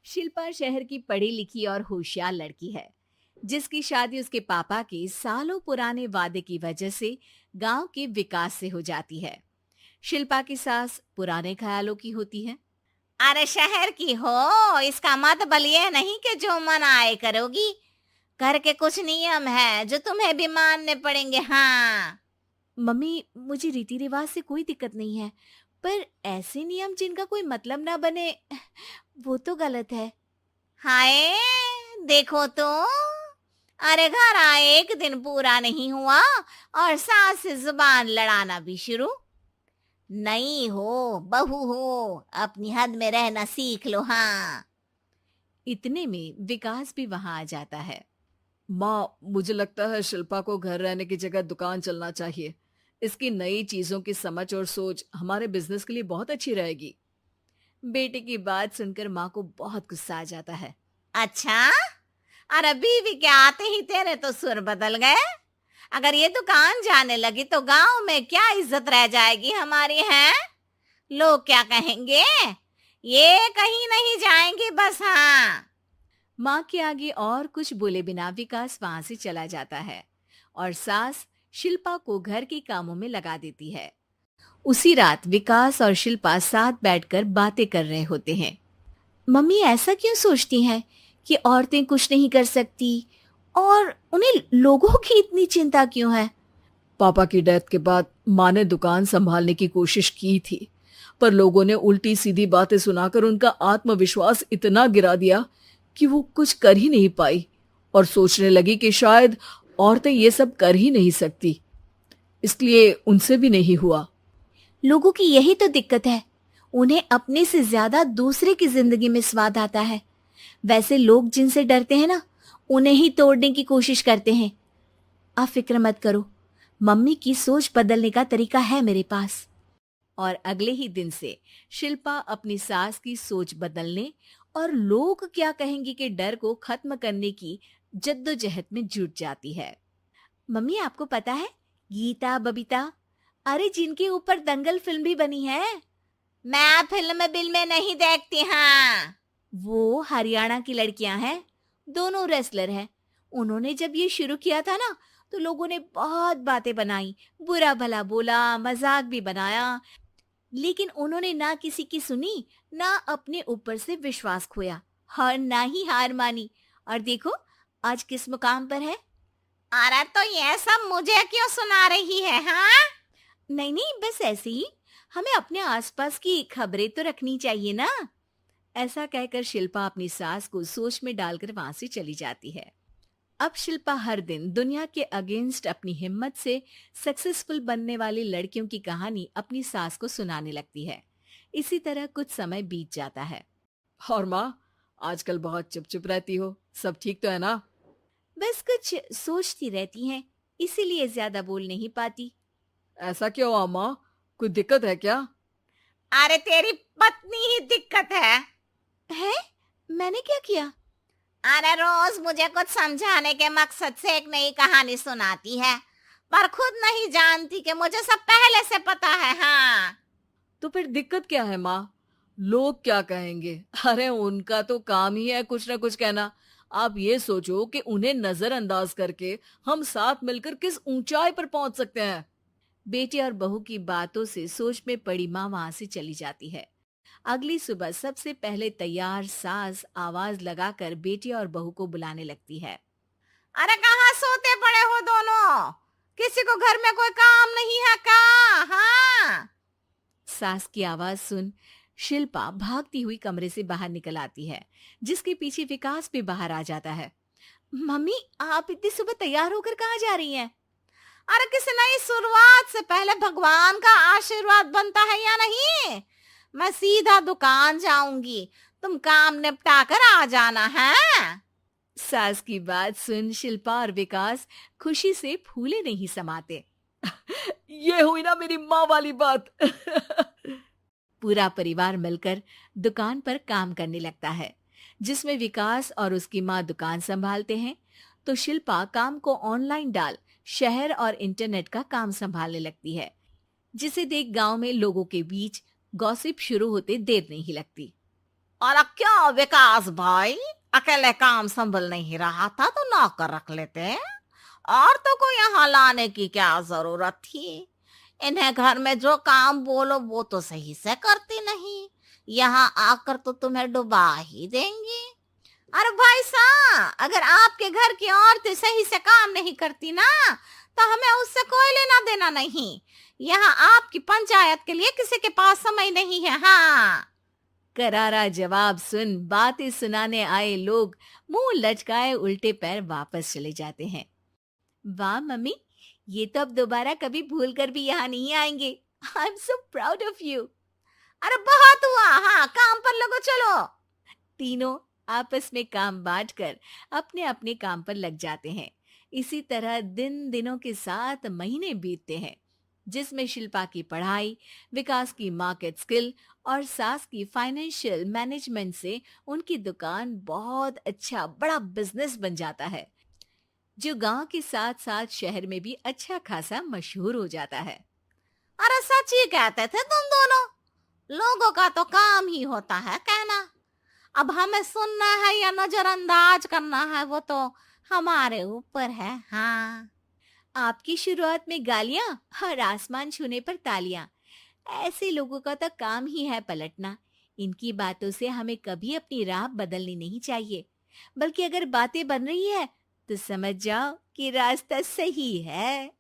शिल्पा शहर की पढ़ी लिखी और होशियार लड़की है, जिसकी शादी उसके पापा के सालों पुराने वादे की वजह से गांव के विकास से हो जाती है। शिल्पा की सास पुराने ख्यालों की होती है। अरे शहर की हो, इसका मतलब ये नहीं कि जो मन आए करोगी। घर के कुछ नियम है जो तुम्हें भी मानने पड़ेंगे। हाँ। मम्मी, मुझे रीति रिवाज से कोई दिक्कत नहीं है, पर ऐसे नियम जिनका कोई मतलब ना बने, वो तो गलत है। हाय, देखो तो। अरे घर आए एक दिन पूरा नहीं हुआ और सास से जुबान लड़ाना भी शुरू। नहीं हो, बहू हो, अपनी हद में रहना सीख लो। हाँ। इतने में विकास भी वहां आ जाता है। माँ, मुझे लगता है शिल्पा को घर रहने की जगह दुकान चलना चाहिए। इसकी नई चीजों की समझ और सोच हमारे बिजनेस के लिए बहुत अच्छी रहेगी। बेटे की बात सुनकर माँ को बहुत गुस्सा आ जाता है। अच्छा, अरे बीवी के आते ही तेरे तो सुर बदल गए। अगर ये दुकान जाने लगी तो गांव में क्या इज्जत रह जाएगी हमारी है? लोग क्या कहेंगे? ये कहीं नहीं जाएंगी बस। हाँ। माँ के आगे और कुछ बोले बिना विकास वहां से चला जाता है और सास शिल्पा को घर के कामों में लगा देती है। उसी रात विकास और शिल्पा साथ बैठकर बातें कर रहे होते हैं। मम्मी ऐसा क्यों सोचती हैं कि औरतें कुछ नहीं कर सकती, और उन्हें लोगों की इतनी चिंता क्यों है? पापा की डेथ के बाद माँ ने दुकान संभालने की कोशिश की थी, पर लोगों ने उल्टी सीधी बातें सुनाकर उनका आत्मविश्वास इतना गिरा दिया कि वो कुछ कर ही नहीं पाई और सोचने लगी कि शायद औरतें ये सब कर ही नहीं सकती। इसलिए उनसे भी नहीं हुआ। लोगों की यही तो दिक्कत है, उन्हें अपने से ज्यादा दूसरे की जिंदगी में स्वाद आता है। वैसे लोग जिनसे डरते हैं ना, उन्हें ही तोड़ने की कोशिश करते हैं। आप फिक्र मत करो, मम्मी की सोच बदलने का तरीका है मेरे पास। और अगले ही दिन से शिल्पा अपनी सास की सोच बदलने और लोग क्या कहेंगे के डर को खत्म करने की जद्दोजहद में जुट जाती है। मम्मी, आपको पता है, गीता बबीता, अरे जिनके ऊपर दंगल फिल्म भी बनी है, मैं फिल्म बिल में नहीं देखती। हाँ। वो हरियाणा की लड़कियां हैं। दोनों रेसलर हैं। उन्होंने जब ये शुरू किया था ना, तो लोगों ने बहुत बातें बनाई, बुरा भला बोला, मजाक भी बनाया, लेकिन उन्होंने ना किसी की सुनी, ना अपने ऊपर से विश्वास खोया और ना ही हार मानी। और देखो आज किस मुकाम पर है। अरे तो ये सब मुझे क्यों सुना रही है? हाँ। नहीं नहीं, बस ऐसे ही, हमें अपने आसपास की खबरें तो रखनी चाहिए ना। ऐसा कहकर शिल्पा अपनी सास को सोच में डालकर वहां से चली जाती है। अब शिल्पा हर दिन दुनिया के अगेंस्ट अपनी हिम्मत से सक्सेसफुल बनने वाली लड़कियों की कहानी अपनी सास को सुनाने लगती है। इसी तरह कुछ समय बीत जाता है। और माँ, आजकल बहुत चुप चुप रहती हो, सब ठीक तो है ना? बस कुछ सोचती रहती हैं, इसीलिए ज्यादा बोल नहीं पाती। ऐसा क्यों हुआ माँ? कोई दिक्कत है क्या? अरे तेरी पत्नी ही दिक्कत है। है? मैंने क्या किया? अरे रोज मुझे कुछ समझाने के मकसद से एक नई कहानी सुनाती है, पर खुद नहीं जानती कि मुझे सब पहले से पता है। हाँ। तो फिर दिक्कत क्या है माँ? लोग क्या कहेंगे? अरे उनका तो काम ही है कुछ ना कुछ कहना। आप ये सोचो कि उन्हें नजरअंदाज करके हम साथ मिलकर किस ऊंचाई पर पहुंच सकते हैं। बेटे और बहू की बातों से सोच में पड़ी माँ वहां से चली जाती है। अगली सुबह सबसे पहले तैयार सास आवाज लगाकर बेटे और बहू को बुलाने लगती है। अरे कहाँ सोते पड़े हो दोनों? किसी को घर में कोई काम नहीं है का? हाँ। सास की आवाज सुन शिल्पा भागती हुई कमरे से बाहर निकल आती है, जिसके पीछे विकास भी बाहर आ जाता है। मम्मी, आप इतनी सुबह तैयार होकर कहाँ जा रही हैं? अरे किसी नई शुरुआत से पहले भगवान का आशीर्वाद बनता है या नहीं? मैं सीधा दुकान जाऊंगी, तुम काम निपटा कर आ जाना है। सास की बात सुन शिल्पा और विकास खुशी से फूले नहीं समाते। ये हुई ना मेरी माँ वाली बात। पूरा परिवार मिलकर दुकान पर काम करने लगता है, जिसमें विकास और उसकी माँ दुकान संभालते हैं, तो शिल्पा काम को ऑनलाइन डाल शहर और इंटरनेट का काम संभालने लगती है, जिसे देख गांव में लोगों के बीच गॉसिप शुरू होते देर नहीं लगती। और क्या विकास भाई, अकेले काम संभल नहीं रहा था तो नौकर रख लेते। औरतों को यहाँ लाने की क्या जरूरत थी? इन्हें घर में जो काम बोलो वो तो सही से करती नहीं, यहाँ आकर तो तुम्हें डुबा ही देंगी। अरे भाई साहब, अगर आपके घर की औरतें सही से काम नहीं करती ना, तो हमें उससे कोई लेना देना नहीं। यहाँ आपकी पंचायत के लिए किसी के पास समय नहीं है। हाँ, करारा जवाब सुन बातें सुनाने आए लोग मुंह लटकाए उल्टे पैर वापस चले जाते हैं। वाह मम्मी, ये तो अब दोबारा कभी भूल कर भी यहाँ नहीं आएंगे। I am so proud of you. अरे बहुत हुआ, हाँ काम पर लगो चलो। तीनों आपस में काम बांटकर अपने अपने काम पर लग जाते हैं। इसी तरह दिन दिनों के साथ महीने बीतते हैं, जिसमें शिल्पा की पढ़ाई, विकास की मार्केट स्किल और सास की फाइनेंशियल मैनेजमेंट से उनकी दुकान बहुत अच्छा बड़ा बिजनेस बन जाता है, जो गांव के साथ साथ शहर में भी अच्छा खासा मशहूर हो जाता है। अरे सच ही कहते थे तुम दोनों, लोगों का तो काम ही होता है कहना। अब हमें सुनना है या नजरअंदाज करना है वो तो हमारे ऊपर है। हाँ, आपकी शुरुआत में गालियां और आसमान छूने पर तालियां, ऐसे लोगों का तो काम ही है पलटना। इनकी बातों से हमें कभी अपनी राह बदलनी नहीं चाहिए, बल्कि अगर बातें बन रही है तो समझ जाओ कि रास्ता सही है।